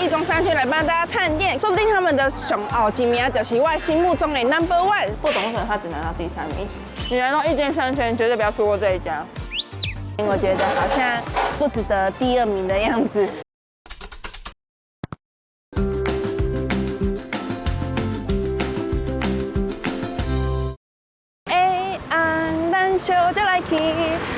一中商圈来帮大家探店，说不定他们的熊奥吉米亚就是我心目中的 No.1。不懂为什么他只拿到第3名。你来到一间商圈，绝对不要错过这一家。我觉得好像不值得第2名的样子。秀就来去，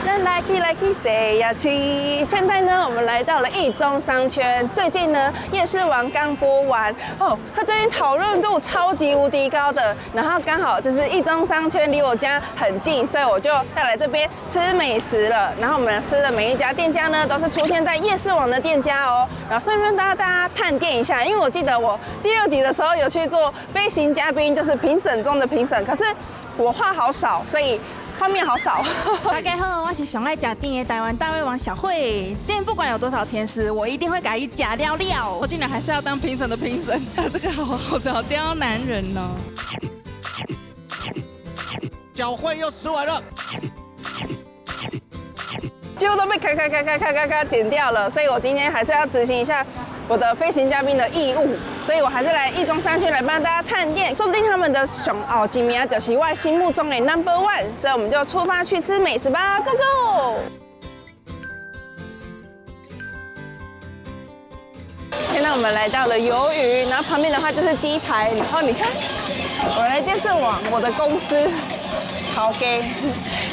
咱来去谁呀去？现在呢，我们来到了一中商圈。最近呢，夜市王刚播完哦，他最近讨论度超级无敌高的。然后刚好就是一中商圈离我家很近，所以我就要来这边吃美食了。然后我们吃的每一家店家呢，都是出现在夜市王的店家哦。然后顺便大家探店一下，因为我记得我第6集的时候有去做飞行嘉宾，就是评审中的评审，可是我话好少，所以画面好少。大家好，我是上爱吃甜的台湾大胃王小慧。今天不管有多少甜食，我一定会给你假料料。我竟然还是要当评审的评审，这个好刁难人哦。小慧又吃完了，几乎都被咔剪掉了，所以我今天还是要执行一下我的飞行嘉宾的义务，所以我还是来一中商圈来帮大家探店，说不定他们的熊奥吉米亚就是我心目中的 No.1， 所以我们就出发去吃美食吧 ，Go Go！ 现在我们来到了鱿鱼，然后旁边的话就是鸡排，然后你看，我来电视网，我的公司。好给，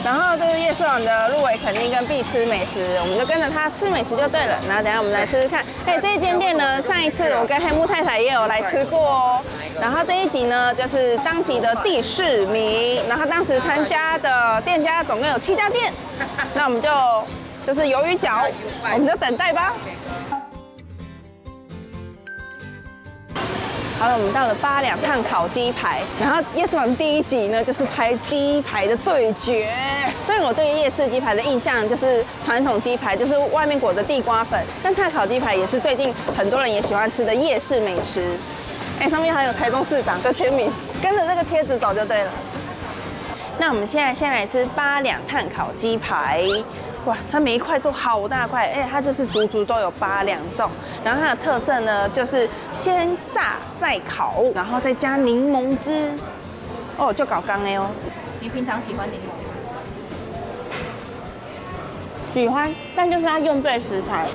然后这个夜市网的入围肯定跟必吃美食，我们就跟着他吃美食就对了。然后等一下我们来吃吃看。这一间店呢，上一次我跟黑木太太也有来吃过哦。然后这一集呢，就是当集的第4名。然后当时参加的店家总共有7家店，那我们就是鱿鱼饺，我们就等待吧。好了，我们到了8两炭烤鸡排，然后夜市王第1集呢就是拍鸡排的对决。虽然我对夜市鸡排的印象就是传统鸡排，就是外面裹着地瓜粉，但炭烤鸡排也是最近很多人也喜欢吃的夜市美食。上面还有台中市长的签名，跟着这个贴纸走就对了。那我们现在先来吃8两炭烤鸡排。哇，它每一块都好大块，它就是足足都有8两重。然后它的特色呢，就是先炸再烤，然后再加柠檬汁。哦，就搞刚哦。你平常喜欢柠檬？喜欢，但就是要用对食材。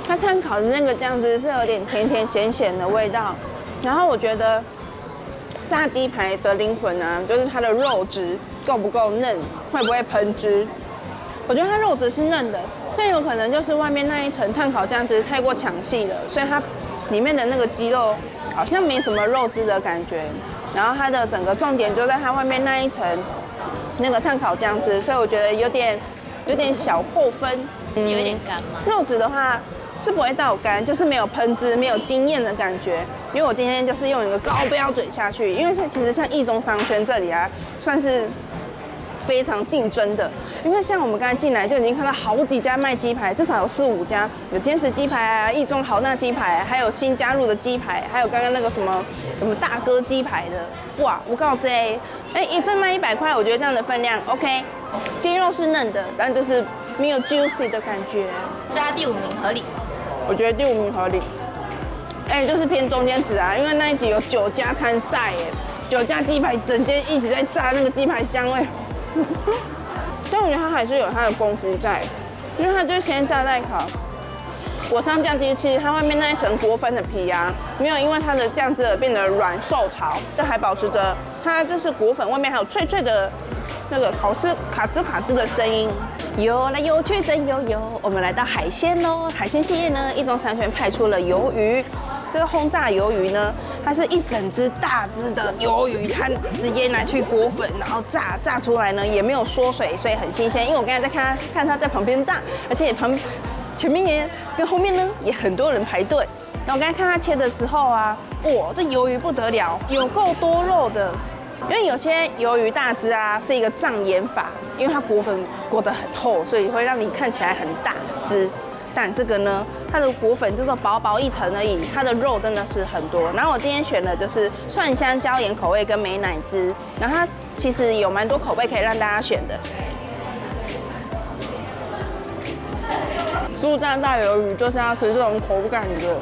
它炭烤的那个酱汁是有点甜甜咸咸的味道。然后我觉得炸鸡排的灵魂啊，就是它的肉质够不够嫩，会不会喷汁。我觉得它肉质是嫩的，但有可能就是外面那一层炭烤酱汁太过抢戏了，所以它里面的那个鸡肉好像没什么肉汁的感觉。然后它的整个重点就在它外面那一层那个炭烤酱汁，所以我觉得有点小扣分。有点干吗？肉质的话是不会到干，就是没有喷汁，没有惊艳的感觉。因为我今天就是用一个高标准下去，因为其实像一中商圈这里啊，算是非常竞争的，因为像我们刚才进来就已经看到好几家卖鸡排，至少有4、5家，有天使鸡排啊、一中豪纳鸡排，还有新加入的鸡排，还有刚刚那个什么大哥鸡排的，哇！我告诉你，一份卖100块，我觉得这样的分量 OK， 鸡肉是嫩的，但就是没有 juicy 的感觉。所以它第5名合理。我觉得第5名合理，就是偏中间值啊，因为那一集有9家参赛，9家鸡排整间一起在炸那个鸡排香味。但我觉得它还是有它的功夫在，因为它就先炸再烤。裹上酱汁，其实它外面那一层裹粉的皮啊，没有因为它的酱汁而变得软受潮，就还保持着它就是裹粉外面还有脆脆的那个卡吱的声音。游来游去真悠悠，我们来到海鲜喽。海鲜系列呢，一中商圈派出了鱿鱼。这个轰炸鱿鱼呢，它是一整只大只的鱿鱼，它直接拿去裹粉，然后炸出来呢也没有缩水，所以很新鲜。因为我刚才在看它在旁边炸，而且前面也跟后面呢也很多人排队。然后我刚才看它切的时候啊，哇，这鱿鱼不得了，有够多肉的。因为有些鱿鱼大只啊是一个障眼法，因为它裹粉裹得很厚，所以会让你看起来很大只。但这个呢，它的裹粉就是薄薄一层而已，它的肉真的是很多。然后我今天选的就是蒜香椒盐口味跟美乃滋，然后它其实有蛮多口味可以让大家选的。酥炸大鱿鱼就是要吃这种口感的，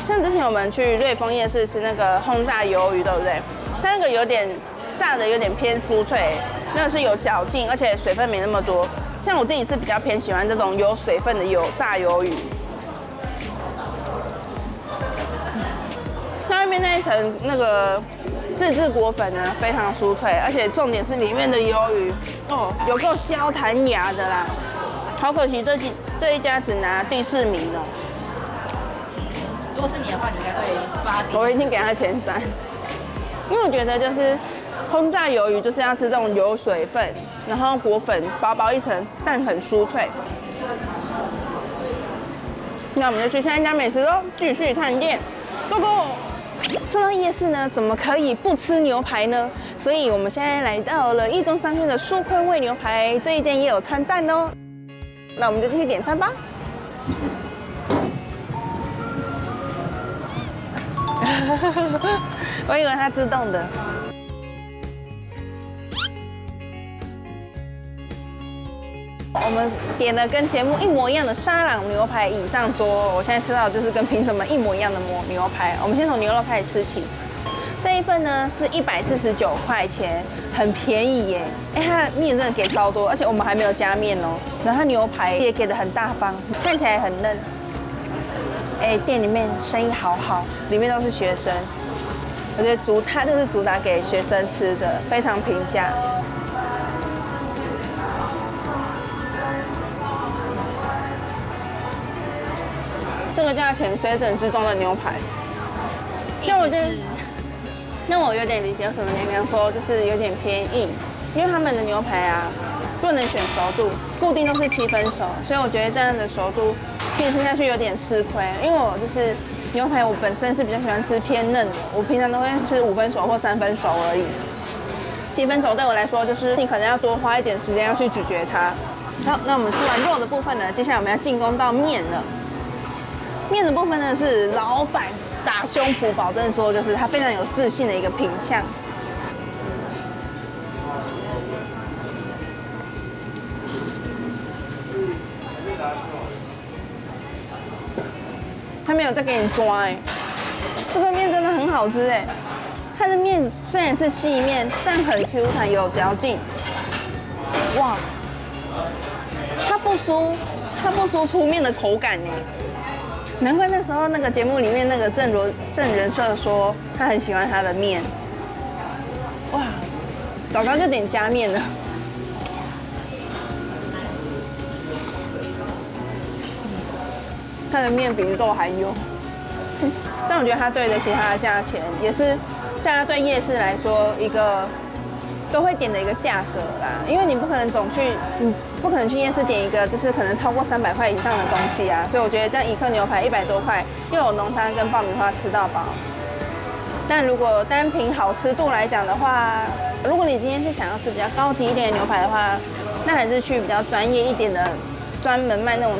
像之前我们去瑞丰夜市吃那个轰炸鱿鱼，对不对？它那个有点炸的有点偏酥脆，那个是有嚼劲，而且水分没那么多。像我自己是比较偏喜欢这种有水分的炸鱿鱼。那外面那一层那个自制果粉呢，非常酥脆，而且重点是里面的鱿鱼哦，有够削弹牙的啦。好可惜这一家只拿第4名了。如果是你的话，你应该会发第一。我一定给他前3，因为我觉得就是轰炸鱿鱼就是要吃这种有水分，然后果粉薄薄一层，但很酥脆。那我们就去下一家美食喽，继续探店 ，Go Go！ 说到夜市呢，怎么可以不吃牛排呢？所以我们现在来到了一中商圈的纾困味牛排，这一间也有参战哦。那我们就进去点餐吧。我以为它自动的。我们点了跟节目一模一样的沙朗牛排椅上桌，我现在吃到的就是跟凭什么一模一样的牛排。我们先从牛肉开始吃起。这一份呢是149块钱，很便宜耶！哎，它的面真的给超多，而且我们还没有加面哦。然后它牛排也给的很大方，看起来很嫩。哎，店里面生意好好，里面都是学生。我觉得它就是主打给学生吃的，非常平价。这个价钱水准之中的牛排，那我觉得，那我有点理解为什么你刚说就是有点偏硬，因为他们的牛排啊不能选熟度，固定都是7分熟，所以我觉得这样的熟度其实吃下去有点吃亏，因为我就是牛排我本身是比较喜欢吃偏嫩的，我平常都会吃5分熟或3分熟而已。7分熟对我来说就是你可能要多花一点时间要去咀嚼它。好，那我们吃完肉的部分呢，接下来我们要进攻到面了。面的部分呢是老板打胸脯保证说，就是他非常有自信的一个品相。他没有再给你抓哎，这个面真的很好吃哎。它的面虽然是细面，但很 Q 弹有嚼劲。哇，它不输出面的口感哎。难怪那时候那个节目里面那个郑人设说他很喜欢他的面，哇，早上就点加面了。它的面比肉还油，但我觉得它对得起它的价钱，也是大家对夜市来说一个都会点的一个价格啦，因为你不可能不可能去夜市点一个就是可能超过300块以上的东西啊，所以我觉得这样1克牛排100多块，又有浓汤跟爆米花吃到饱。但如果单凭好吃度来讲的话，如果你今天是想要吃比较高级一点的牛排的话，那还是去比较专业一点的，专门卖那种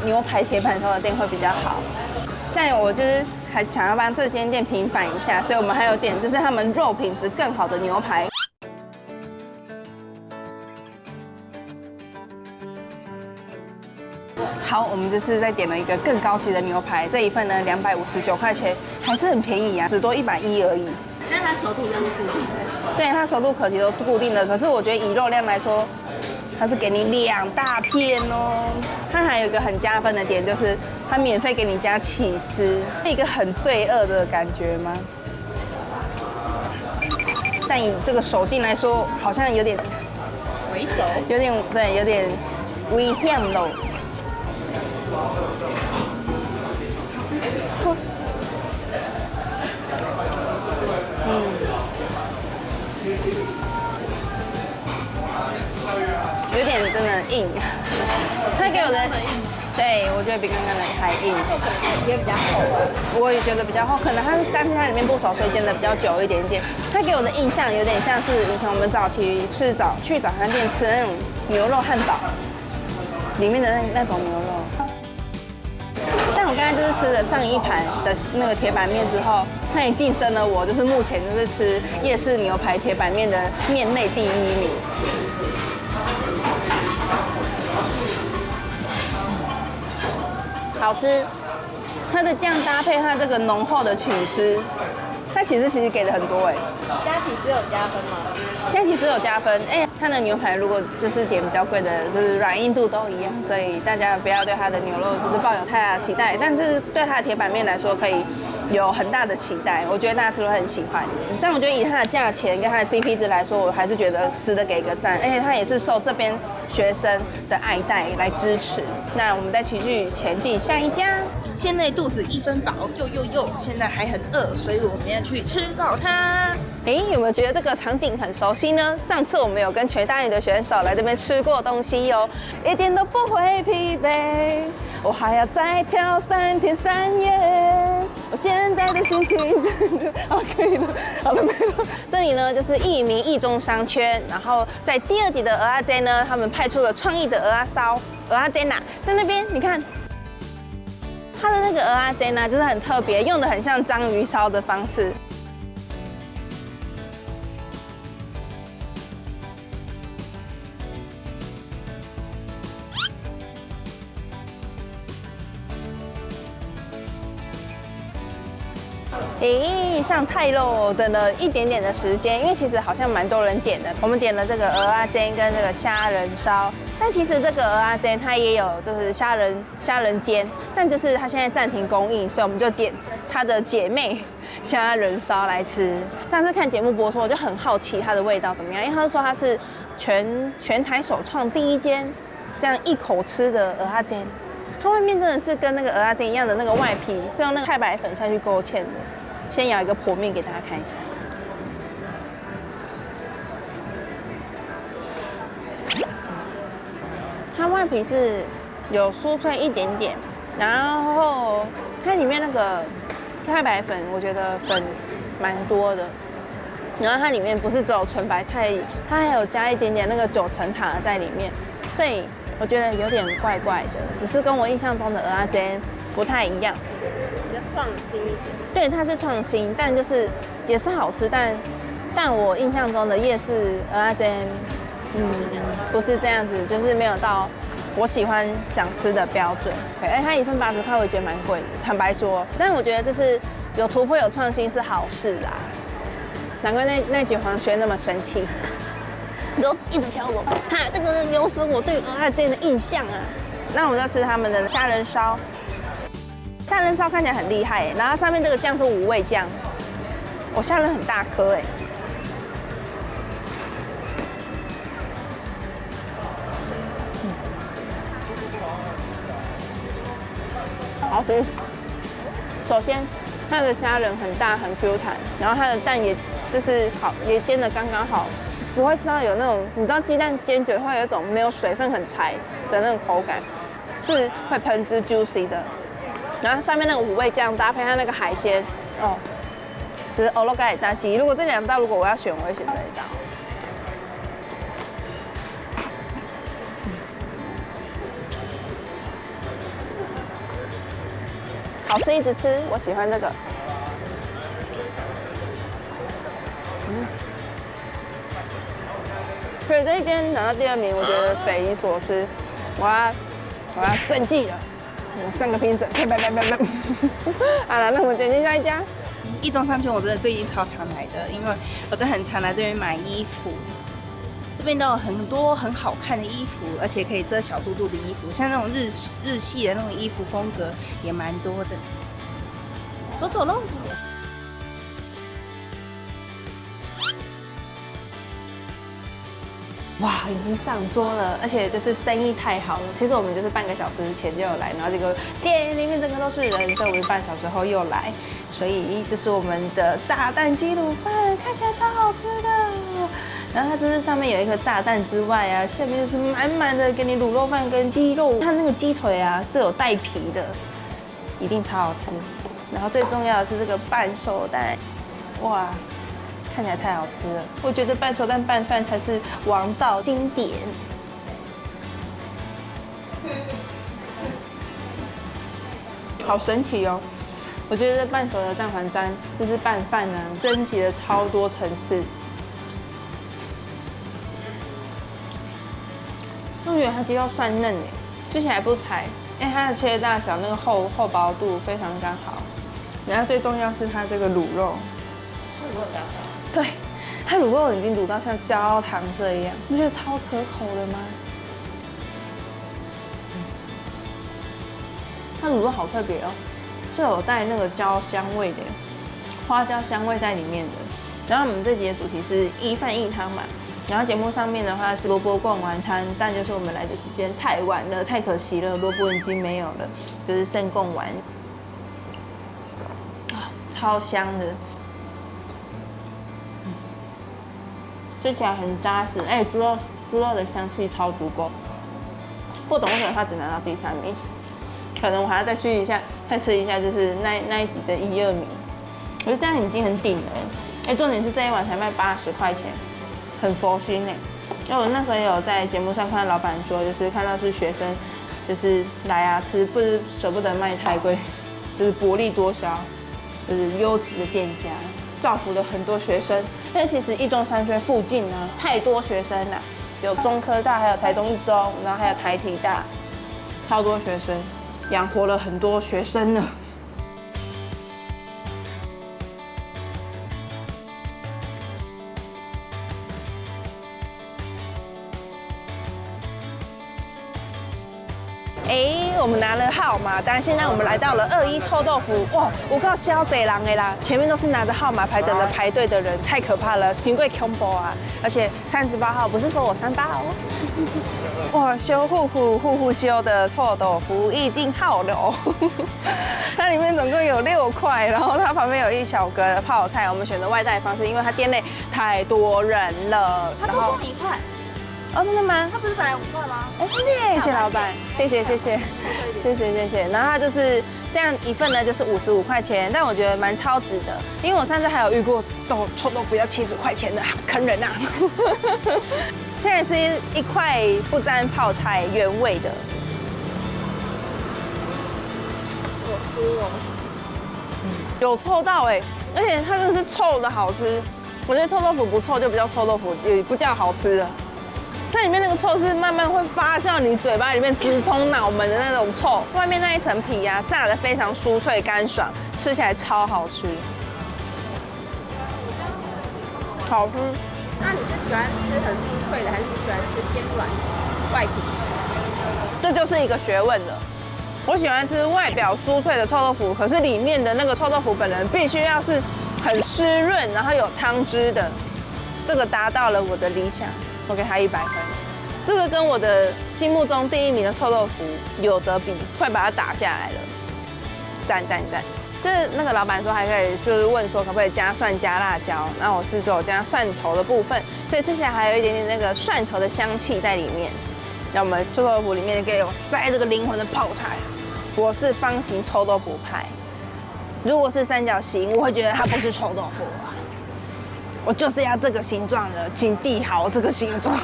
牛排铁板烧的店会比较好。再有，我就是还想要帮这间店平反一下，所以我们还有点就是他们肉品质更好的牛排。好，我们这次再点了一个更高级的牛排，这一份呢259块钱，还是很便宜啊，只多110而已。但它熟度都是固定的。对，它熟度可提都固定的，可是我觉得以肉量来说，它是给你2大片哦。它还有一个很加分的点，就是它免费给你加起司，是一个很罪恶的感觉吗？但以这个手劲来说，好像有点为熟，有点危险喽。有点真的硬，他给我的，对我觉得比刚刚的还硬，也比较厚。我也觉得比较厚，可能但是它里面不熟，所以煎的比较久一点点。它给我的印象有点像是以前我们早期去早餐店吃的那种牛肉汉堡里面的那种牛肉。但我刚才就是吃了上一盘的那个铁板面之后，它也晋升了我，就是目前就是吃夜市牛排铁板面的面内第1名。好吃，它的酱搭配它这个浓厚的起司，它起司其实给的很多哎。加起司有加分吗？加起司有加分，它的牛排如果就是点比较贵的，就是软硬度都一样，所以大家不要对它的牛肉就是抱有太大的期待，但是对它的铁板面来说可以有很大的期待，我觉得大家吃都很喜欢。但我觉得以它的价钱跟它的 CP 值来说，我还是觉得值得给个赞，而且它也是受这边学生的爱戴来支持。那我们再继续前进下一家。现在肚子一分饱，现在还很饿，所以我们要去吃饱它。有没有觉得这个场景很熟悉呢？上次我们有跟全大运的选手来这边吃过东西哦，一点都不会疲惫。我还要再跳3天3夜，我现在的心情好可以了，好了没了。这里呢就是义民义中商圈，然后在第2集的蚵仔煎呢，他们派出了创意的蚵仔烧、蚵仔煎呐，在那边你看。它的那个蚵仔煎呢，就是很特别，用的很像章鱼烧的方式。上菜喽！等了一点点的时间，因为其实好像蛮多人点的。我们点了这个蚵仔煎跟这个虾仁烧，但其实这个蚵仔煎它也有就是虾仁煎，但就是它现在暂停供应，所以我们就点它的姐妹虾仁烧来吃。上次看节目播出，我就很好奇它的味道怎么样，因为他说它是全台首创第1间这样一口吃的蚵仔煎。它外面真的是跟那个蚵仔煎一样的那个外皮，是用那个太白粉下去勾芡的。先咬一个剖面给大家看一下。它外皮是有酥脆一点点，然后它里面那个太白粉，我觉得粉蛮多的。然后它里面不是只有纯白菜，它还有加一点点那个9层塔在里面，所以我觉得有点怪怪的，只是跟我印象中的蚵仔煎不太一样。比较创新一点。对，它是创新，但就是也是好吃，但我印象中的夜市蚵仔煎，不是这样子，就是没有到我喜欢想吃的标准。对，它1份80块，我也觉得蛮贵的，坦白说。但我觉得就是有突破有创新是好事啦，难怪那局黄轩那么生气，都一直敲我，这个有损我对蚵仔煎的印象啊。那我们要吃他们的虾仁烧。虾仁烧看起来很厉害耶，然后上面这个酱是5味酱，虾仁很大颗哎。好吃。首先，它的虾仁很大很 Q 弹，然后它的蛋也就是也煎得刚刚好，不会吃到有那种你知道鸡蛋煎久会有一种没有水分很柴的那种口感，是会喷汁 juicy 的。然后上面那个5味酱搭配它那个海鲜，就是欧罗盖大鸡。如果这2道如果我要选，我会选这一道。好吃一直吃，我喜欢这个。所以这一间拿到第2名，我觉得匪夷所思。我要生气了。3个评审，呸！好了，那我们前进下一家。义中商圈我真的最近超常来的，因为我真的很常来这边买衣服。这边都有很多很好看的衣服，而且可以遮小肚肚的衣服，像那种日系的那种衣服风格也蛮多的。走喽！哇，已经上桌了，而且就是生意太好了。其实我们就是半个小时前就有来，然后这个店里面整个都是人，所以我们半小时后又来。所以这是我们的炸弹鸡卤饭，看起来超好吃的。然后它这是上面有一颗炸弹之外啊，下面就是满满的给你卤肉饭跟鸡肉。它那个鸡腿啊是有带皮的，一定超好吃。然后最重要的是这个半熟蛋，哇！看起来太好吃了，我觉得半熟蛋拌饭才是王道经典。好神奇哦！我觉得半熟的蛋黄沾这是拌饭呢，升级了超多层次。我觉得它鸡肉蒜嫩哎，吃起来不柴，哎，它的切大小那个厚薄度非常刚好，然后最重要是它这个卤肉，对，它卤肉已经卤到像焦糖色一样，不觉得超可口的吗？它卤肉好特别哦，是有带那个焦香味的，花椒香味在里面的。然后我们这集的主题是一饭一汤嘛，然后节目上面的话是萝卜贡丸汤，但就是我们来的时间太晚了，太可惜了，萝卜已经没有了，就是剩贡丸，超香的，吃起来很扎实，哎，猪肉的香气超足够，不懂为什么它只拿到第3名。可能我还要再吃一下，就是那一集的1、2名。可是这样已经很顶了。哎，重点是这一碗才卖80块钱，很佛心哎。因为我那时候也有在节目上看到老板说，就是看到是学生，就是来啊吃，不是舍不得卖太贵，就是薄利多销，就是优质的店家，造福了很多学生。因为其实一中商圈附近呢，太多学生了，有中科大，还有台东一中，然后还有台体大，超多学生。养活了很多学生呢。我们拿了号码单，现在我们来到了21臭豆腐，哇，我靠，超多人的啦！前面都是拿着号码牌等着排队的人，太可怕了，太恐怖啊！而且38号不是说我38号哦，哇，修护修的臭豆腐已经好了哦，它里面总共有6块，然后它旁边有一小格的泡菜，我们选择外带方式，因为它店内太多人了，他多送你1块。哦，真的吗？他不是本来5块吗？哎，谢谢老板，谢谢。然后它就是这样一份呢，就是55块钱，但我觉得蛮超值的，因为我上次还有遇过臭豆腐要70块钱的，坑人啊！现在是1块不沾泡菜原味的，有臭到哎，而且它真的是臭的好吃。我觉得臭豆腐不臭就不叫臭豆腐，也不叫好吃的。它里面那个臭是慢慢会发酵你嘴巴里面直冲脑门的那种臭，外面那一层皮啊炸得非常酥脆干爽，吃起来超好吃，好吃。那你是喜欢吃很酥脆的，还是你喜欢吃偏软外皮？这就是一个学问了。我喜欢吃外表酥脆的臭豆腐，可是里面的那个臭豆腐本人必须要是很湿润，然后有汤汁的，这个达到了我的理想。我给他100分，这个跟我的心目中第1名的臭豆腐有得比，快把它打下来了，赞！就是那个老板说还可以，就是问说可不可以加蒜加辣椒，然后我是只有加蒜头的部分，所以吃起来还有一点点那个蒜头的香气在里面。那我们臭豆腐里面给我塞这个灵魂的泡菜，我是方形臭豆腐派，如果是三角形，我会觉得它不是臭豆腐啊。我就是要这个形状的，请记好这个形状。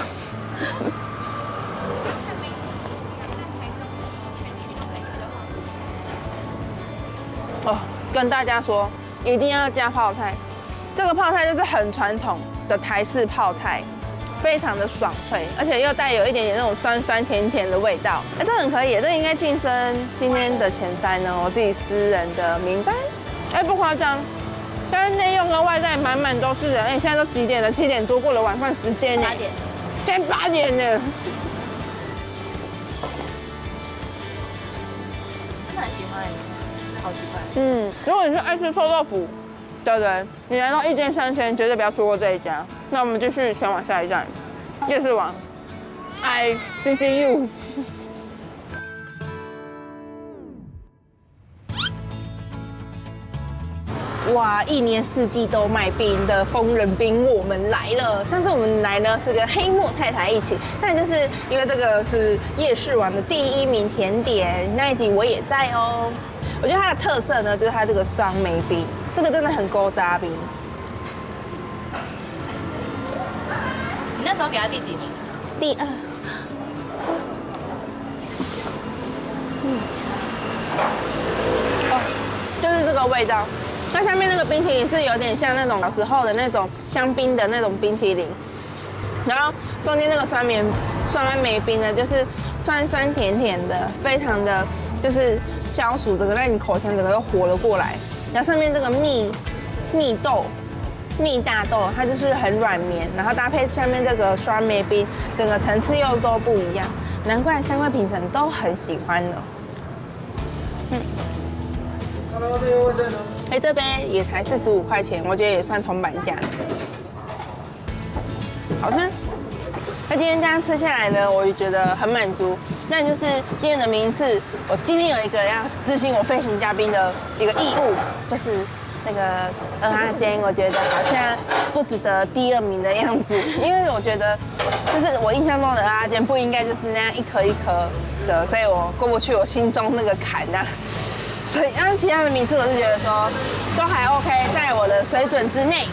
哦，跟大家说，一定要加泡菜。这个泡菜就是很传统的台式泡菜，非常的爽脆，而且又带有一点点那种酸酸甜甜的味道。哎，这很可以，这应该晋升今天的前3呢，我自己私人的名单。哎，不夸张。但是内用跟外带满满都是人，哎，现在都几点了？7点多，过了晚饭时间呢。8点，现在8点呢。真的很喜欢，吃好几块。如果你是爱吃臭豆腐的人，你来到1间3000，绝对不要错过这一家。那我们继续前往下一站，夜市王 ，ICCU。哇，1年4季都卖冰的疯人冰，我们来了。上次我们来呢是跟黑墨太太一起，但就是因为这个是夜市王的第1名甜点，那一集我也在哦。我觉得它的特色呢，就是它这个双梅冰，这个真的很勾扎冰。你那时候给他第几期？第2。哦，就是这个味道。它下面那个冰淇淋是有点像那种小时候的那种香槟的那种冰淇淋，然后中间那个酸梅冰呢，就是酸酸甜甜的，非常的就是消暑，整个让你口腔整个又活了过来。然后上面这个蜜大豆，它就是很软绵，然后搭配下面这个酸梅冰，整个层次又都不一样，难怪3位评审都很喜欢呢。这杯也才45块钱，我觉得也算铜板价，好吃。那今天这样吃下来呢，我也觉得很满足。那就是今天的名次，我今天有一个要执行我飞行嘉宾的一个义务，就是那个蚵仔煎，我觉得好像不值得第2名的样子，因为我觉得就是我印象中的蚵仔煎不应该就是那样一颗一颗的，所以我过不去我心中那个坎啊。所以，其他的名次我是觉得说都还 OK， 在我的水准之内。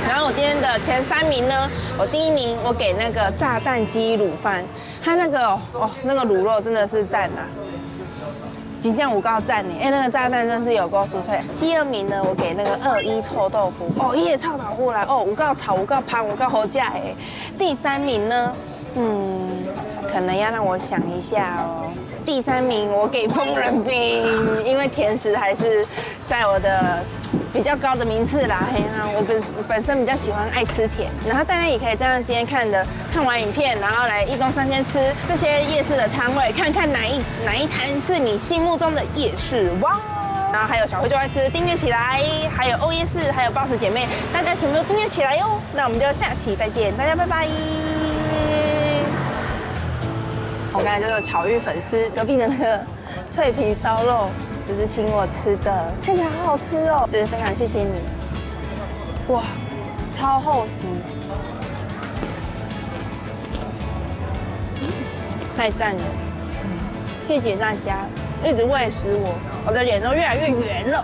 然后我今天的前3名呢，我第1名我给那个炸弹鸡卤饭，它那个那个卤肉真的是赞啊，金酱五告赞呢，那个炸弹真是有够酥脆。第2名呢，我给那个2一臭豆腐，夜臭倒过来五告炒五告盘五告好价哎。第3名呢，可能要让我想一下哦。第3名我给疯人冰，因为甜食还是在我的比较高的名次啦。我本身比较喜欢爱吃甜，然后大家也可以这样今天看完影片，然后来义工3间吃这些夜市的摊位，看看哪一摊是你心目中的夜市哇。然后还有小慧就爱吃，订阅起来，还有欧夜市，还有boss姐妹，大家全部都订阅起来哟。那我们就下期再见，大家拜拜。我刚才就是巧遇粉丝隔壁的那个脆皮烧肉，就是请我吃的，看起来好好吃哦，就是非常谢谢你，哇，超厚实，太赞了，谢谢大家，一直喂食我，我的脸都越来越圆了。